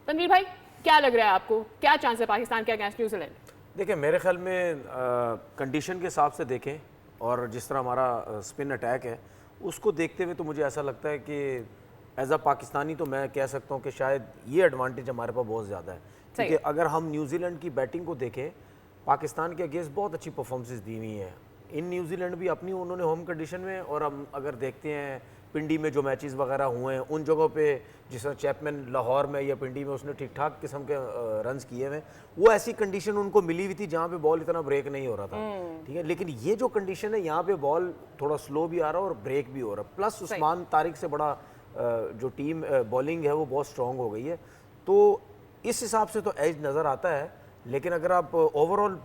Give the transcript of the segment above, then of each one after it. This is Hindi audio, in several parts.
तनवीर भाई, क्या लग रहा है आपको, क्या चांस है पाकिस्तान के अगेंस्ट न्यूजीलैंड? देखिए मेरे ख्याल में कंडीशन के हिसाब से देखें और जिस तरह हमारा स्पिन अटैक है उसको देखते हुए तो मुझे ऐसा लगता है कि एज अ पाकिस्तानी तो मैं कह सकता हूँ कि शायद ये एडवांटेज हमारे पास बहुत ज़्यादा है, क्योंकि अगर हम न्यूजीलैंड की बैटिंग को देखें, पाकिस्तान के अगेंस्ट बहुत अच्छी परफॉर्मेंसेस दी हुई हैं। इन न्यूजीलैंड भी अपनी उन्होंने होम कंडीशन में, और हम अगर देखते हैं पिंडी में जो मैचेस वगैरह हुए हैं उन जगहों पे, जिस तरह चैपमैन लाहौर में या पिंडी में उसने ठीक ठाक किस्म के रन्स किए हुए, वो ऐसी कंडीशन उनको मिली हुई थी जहाँ पे बॉल इतना ब्रेक नहीं हो रहा था, ठीक है। लेकिन ये जो कंडीशन है यहाँ पे बॉल थोड़ा स्लो भी आ रहा है और ब्रेक भी हो रहा है, प्लस उस्मान तारिक से बड़ा जो टीम बॉलिंग है वो बहुत स्ट्रॉन्ग हो गई है, तो इस हिसाब से तो एज नज़र आता है। लेकिन अगर आप ओवरऑल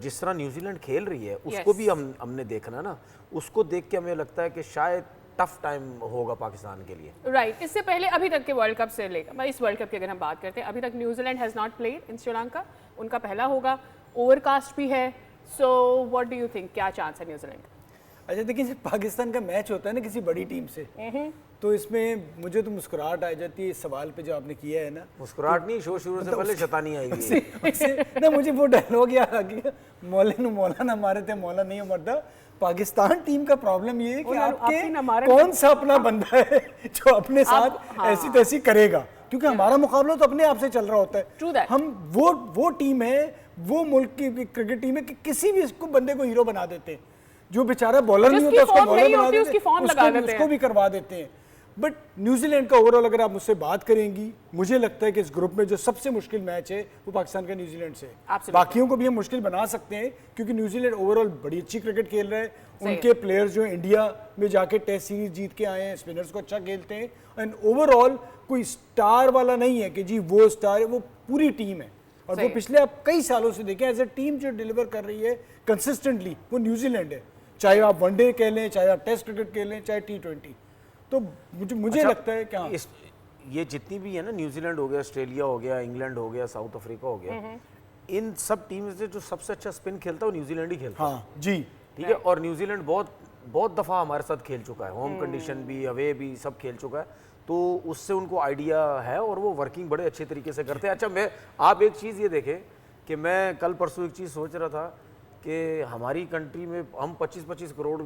जिस तरह न्यूजीलैंड खेल रही है उसको भी हमने देखना ना, उसको देख के हमें लगता है कि शायद टफ टाइम होगा पाकिस्तान के लिए। राइट, इससे पहले अभी तक के वर्ल्ड कप से लेकर इस वर्ल्ड कप की अगर हम बात करते हैं, अभी तक New Zealand has not played in Sri Lanka, उनका पहला होगा, ओवरकास्ट भी है, so what do you think, क्या चांस है न्यूजीलैंड का? अच्छा देखिए, जब पाकिस्तान का मैच होता है ना किसी बड़ी टीम से, तो इसमें मुझे तो मुस्कुराहट आ जाती है इस सवाल पे जो आपने किया है ना। मुस्कुराहट नहीं, शो शुरू से पहले शैतानी आई हुई है ना, मुझे वो डायलॉग याद आ गया, मौले नु मौला ना मारे थे मौला नहीं मरदा। पाकिस्तान टीम का प्रॉब्लम ये है कि आपके कौन सा अपना बंदा है जो अपने साथ ऐसी तैसी करेगा, क्योंकि हमारा मुकाबला तो अपने आप से चल रहा होता है। हम वो टीम है, वो मुल्क की क्रिकेट टीम है कि किसी भी इसको बंदे को हीरो बना देते हैं, जो बेचारा बॉलर नहीं होता उसको बॉलर बना देते हैं, उसको भी करवा देते हैं। बट न्यूजीलैंड का ओवरऑल अगर आप मुझसे बात करेंगी, मुझे लगता है कि इस ग्रुप में जो सबसे मुश्किल मैच है वो पाकिस्तान का न्यूजीलैंड से। बाकियों को भी हम मुश्किल बना सकते हैं क्योंकि न्यूजीलैंड ओवरऑल बड़ी अच्छी क्रिकेट खेल रहा है, उनके प्लेयर्स जो इंडिया में जाके टेस्ट सीरीज जीत के आए हैं, स्पिनर्स को अच्छा खेलते हैं, एंड ओवरऑल कोई स्टार वाला नहीं है कि जी वो स्टार है, वो पूरी टीम है। और वो पिछले आप कई सालों से देखें एज ए टीम जो डिलीवर कर रही है कंसिस्टेंटली, वो न्यूजीलैंड है, चाहे आप वनडे कह लें, चाहे आप टेस्ट क्रिकेट कह लें, चाहे T20। तो मुझे लगता है कि ये जितनी भी है ना, न्यूजीलैंड हो गया, ऑस्ट्रेलिया हो गया, इंग्लैंड हो गया, साउथ अफ्रीका हो गया, इन सब टीम से जो सबसे अच्छा स्पिन खेलता है वो न्यूजीलैंड ही खेलता है। हाँ जी, ठीक है। और न्यूजीलैंड बहुत दफ़ा हमारे साथ खेल चुका है, होम कंडीशन भी, अवे भी, सब खेल चुका है, तो उससे उनको आइडिया है और वो वर्किंग बड़े अच्छे तरीके से करते हैं। अच्छा, आप एक चीज़ ये देखें कि मैं कल परसों एक चीज़ सोच रहा था कि हमारी कंट्री में हम 25-25 करोड़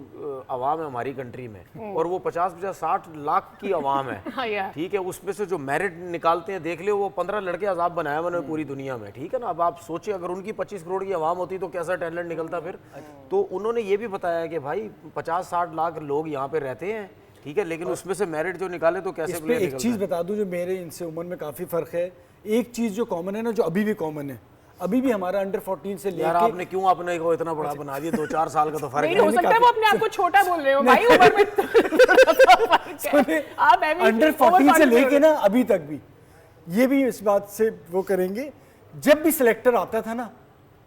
आवाम है हमारी कंट्री में, और वो 50-60 लाख की आवाम है, ठीक है। उसमें से जो मेरिट निकालते हैं, देख लो, वो 15 लड़के आजाद बनाए उन्होंने पूरी दुनिया में, ठीक है ना। अब आप सोचिए अगर उनकी 25 करोड़ की आवाम होती तो कैसा टैलेंट निकलता फिर। तो उन्होंने ये भी बताया कि भाई 50-60 लाख लोग यहाँ पे रहते हैं, ठीक है, लेकिन उसमें से मेरिट जो निकाले तो कैसे प्लेयर निकलता है। एक चीज़ बता दूं जो मेरे इनसे उम्र में काफ़ी फ़र्क है, एक चीज़ जो कॉमन है ना, जो अभी भी कॉमन है, अभी भी हमारा अंडर 14 से लेकर, यार आपने क्यों अपने को इतना बड़ा बना दिया, 2-4 साल का तो फर्क नहीं हो सकता है, वो अपने आप को छोटा बोल रहे हो भाई, उम्र में आप अंडर 14 से लेके ना अभी तक भी, ये भी इस बात से वो करेंगे, जब भी सिलेक्टर आता था ना,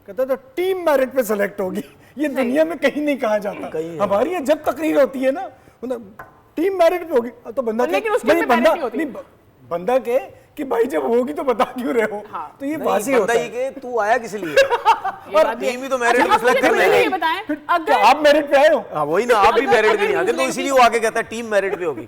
कहता था टीम मेरिट पे सिलेक्ट होगी, ये दुनिया में कहीं नहीं कहा जाता। हमारी जब तकरीर होती है ना, टीम मेरिट पे होगी, तो बंदा बंदा के कि भाई जब होगी तो बता क्यों रहे हो। तो ये वाज़ेह होता है कि तू आया किस लिए और टीम ही तो मेरिट पे सिलेक्ट कर रही है। आप मेरिट पे आए हो। हाँ वही ना, आप भी मेरिट पे नहीं आते, तो इसीलिए वो आगे कहता है टीम मेरिट पे होगी।